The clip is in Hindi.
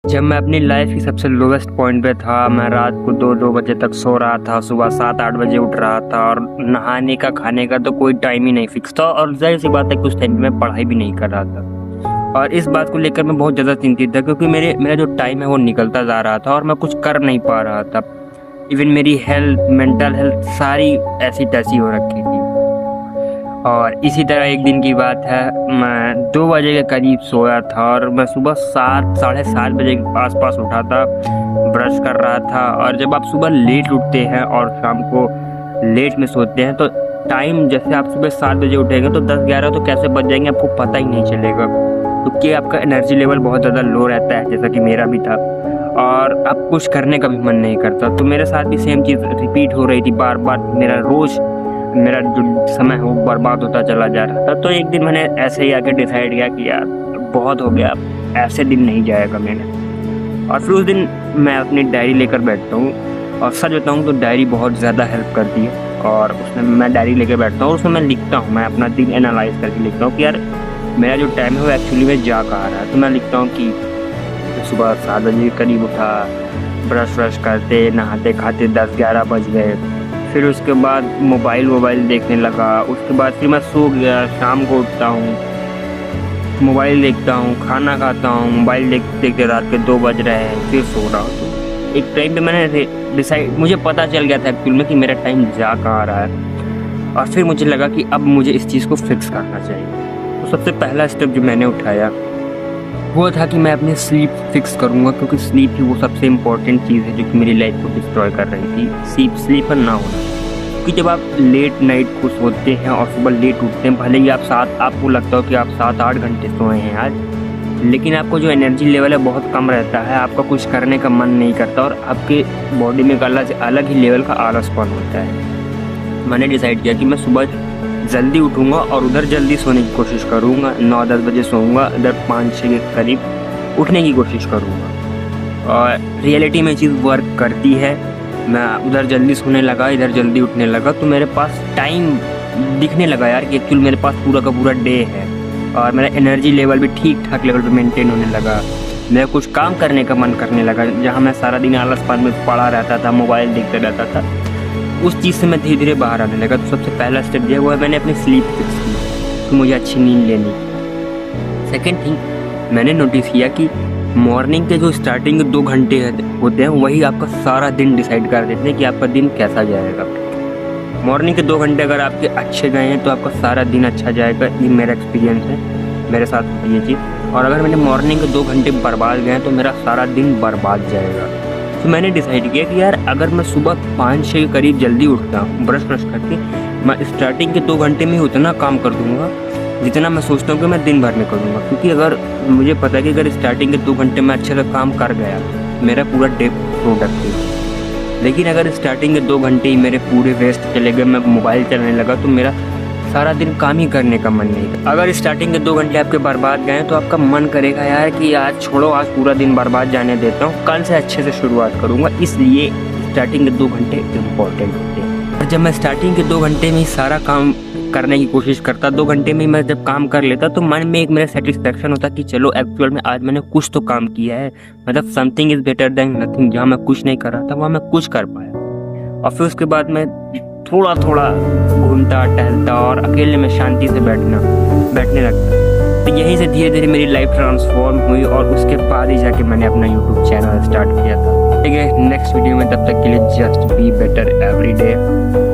जब मैं अपनी लाइफ की सबसे लोवेस्ट पॉइंट पे था, मैं रात को 2-2 बजे तक सो रहा था, सुबह 7-8 बजे उठ रहा था और नहाने का खाने का तो कोई टाइम ही नहीं फिक्स था। और जाहिर सी बात है कि उस टाइम पे मैं पढ़ाई भी नहीं कर रहा था और इस बात को लेकर मैं बहुत ज़्यादा चिंतित था, क्योंकि मेरा जो टाइम है वो निकलता जा रहा था और मैं कुछ कर नहीं पा रहा था। इवन मेरी हेल्थ, मेंटल हेल्थ सारी ऐसी तैसी हो रखी थी। और इसी तरह एक दिन की बात है, मैं 2 बजे के करीब सोया था और मैं सुबह 7-7:30 बजे के आसपास उठा था, ब्रश कर रहा था। और जब आप सुबह लेट उठते हैं और शाम को लेट में सोते हैं तो टाइम, जैसे आप सुबह 7 बजे उठेंगे तो 10-11 तो कैसे बज जाएंगे आपको पता ही नहीं चलेगा, क्योंकि आपका एनर्जी लेवल बहुत ज़्यादा लो रहता है, जैसा कि मेरा भी था। और अब कुछ करने का भी मन नहीं करता। तो मेरे साथ भी सेम चीज़ रिपीट हो रही थी बार बार। मेरा जो समय है वो बर्बाद होता चला जा रहा था। तो एक दिन मैंने ऐसे ही आके डिसाइड किया कि यार बहुत हो गया, ऐसे दिन नहीं जाएगा मैंने। और फिर उस दिन मैं अपनी डायरी लेकर बैठता हूँ और सच बताऊँ तो डायरी बहुत ज़्यादा हेल्प करती है। और उसमें मैं डायरी लेकर बैठता हूँ और उसमें मैं लिखता हूँ, मैं अपना दिन एनालाइज करके लिखता हूँ कि यार मेरा जो टाइम है वो एक्चुअली में जा कहाँ रहा है। तो मैं लिखता हूँ कि सुबह 7 बजे के करीब उठा, ब्रश करते नहाते खाते 10-11 बज गए। फिर उसके बाद मोबाइल देखने लगा। उसके बाद फिर मैं सो गया। शाम को उठता हूँ, मोबाइल देखता हूँ, खाना खाता हूँ, मोबाइल देखते रात के 2 बज रहे हैं, फिर सो रहा हूँ। एक टाइम पे मैंने मुझे पता चल गया था एक्चुअल में कि मेरा टाइम जा कहाँ रहा है। और फिर मुझे लगा कि अब मुझे इस चीज़ को फिक्स करना चाहिए। तो सबसे पहला स्टेप जो मैंने उठाया वो था कि मैं अपनी स्लीप फिक्स करूँगा, क्योंकि स्लीप ही वो सबसे इम्पॉर्टेंट चीज़ है जो कि मेरी लाइफ को डिस्ट्रॉय कर रही थी। स्लीपर ना होना, क्योंकि जब आप लेट नाइट को सोते हैं और सुबह लेट उठते हैं, भले ही आपको लगता हो कि आप 7-8 घंटे सोए हैं आज, लेकिन आपको जो एनर्जी लेवल है बहुत कम रहता है, आपका कुछ करने का मन नहीं करता और आपके बॉडी में एक अलग ही लेवल का आलसपन होता है। मैंने डिसाइड किया कि मैं सुबह जल्दी उठूँगा और उधर जल्दी सोने की कोशिश करूँगा। 9-10 बजे सोऊंगा, इधर 5-6 के करीब उठने की कोशिश करूँगा। और रियलिटी में चीज़ वर्क करती है। मैं उधर जल्दी सोने लगा, इधर जल्दी उठने लगा, तो मेरे पास टाइम दिखने लगा यार कि एक्चुअल मेरे पास पूरा का पूरा डे है और मेरा एनर्जी लेवल भी ठीक ठाक लेवल पे मेंटेन होने लगा। मेरा कुछ काम करने का मन करने लगा। जहाँ मैं सारा दिन आलसपन में पड़ा रहता था, मोबाइल देखते रहता था, उस चीज़ से मैं धीरे धीरे बाहर आने लगा। तो सबसे पहला स्टेप जो है वो है मैंने अपनी स्लीप फिक्स की, तो मुझे अच्छी नींद लेनी। सेकेंड थिंग, मैंने नोटिस किया कि मॉर्निंग के जो स्टार्टिंग के 2 घंटे होते हैं वही आपका सारा दिन डिसाइड कर देते हैं कि आपका दिन कैसा जाएगा। मॉर्निंग के 2 घंटे अगर आपके अच्छे गए हैं तो आपका सारा दिन अच्छा जाएगा। ये मेरा एक्सपीरियंस है, मेरे साथ ये चीज़। और अगर मैंने मॉर्निंग के 2 घंटे बर्बाद गए तो मेरा सारा दिन बर्बाद जाएगा। तो मैंने डिसाइड किया कि यार अगर मैं सुबह 5-6 के करीब जल्दी उठता हूँ, ब्रश करके, मैं स्टार्टिंग के 2 घंटे में ही उतना काम कर दूँगा जितना मैं सोचता हूँ कि मैं दिन भर में करूँगा। क्योंकि अगर मुझे पता है कि अगर स्टार्टिंग के 2 घंटे में अच्छे से काम कर गया, मेरा पूरा डे प्रोडक्टिव। लेकिन अगर स्टार्टिंग के 2 घंटे ही मेरे पूरे वेस्ट चले गए, मैं मोबाइल चलाने लगा, तो मेरा सारा दिन काम ही करने का मन नहीं। अगर स्टार्टिंग के 2 घंटे आपके बर्बाद गए तो आपका मन करेगा यार कि आज छोड़ो, आज पूरा दिन बर्बाद जाने देता हूँ, कल से अच्छे से शुरुआत करूँगा। इसलिए स्टार्टिंग के 2 घंटे इम्पोर्टेंट होते हैं। और जब मैं स्टार्टिंग के 2 घंटे में ही सारा काम करने की कोशिश करता, 2 घंटे में मैं जब काम कर लेता, तो मन में एक मेरा सेटिस्फेक्शन होता कि चलो एक्चुअल में आज मैंने कुछ तो काम किया है, मतलब something is better than nothing. जहाँ मैं कुछ नहीं कर रहा था वहाँ मैं कुछ कर पाया। और फिर उसके बाद मैं थोड़ा घूमता टहलता और अकेले में शांति से बैठने लगता। तो यहीं से धीरे धीरे मेरी लाइफ ट्रांसफॉर्म हुई और उसके बाद ही जाके मैंने अपना यूट्यूब चैनल स्टार्ट किया था। ठीक है, नेक्स्ट वीडियो में, तब तक के लिए just be better every day.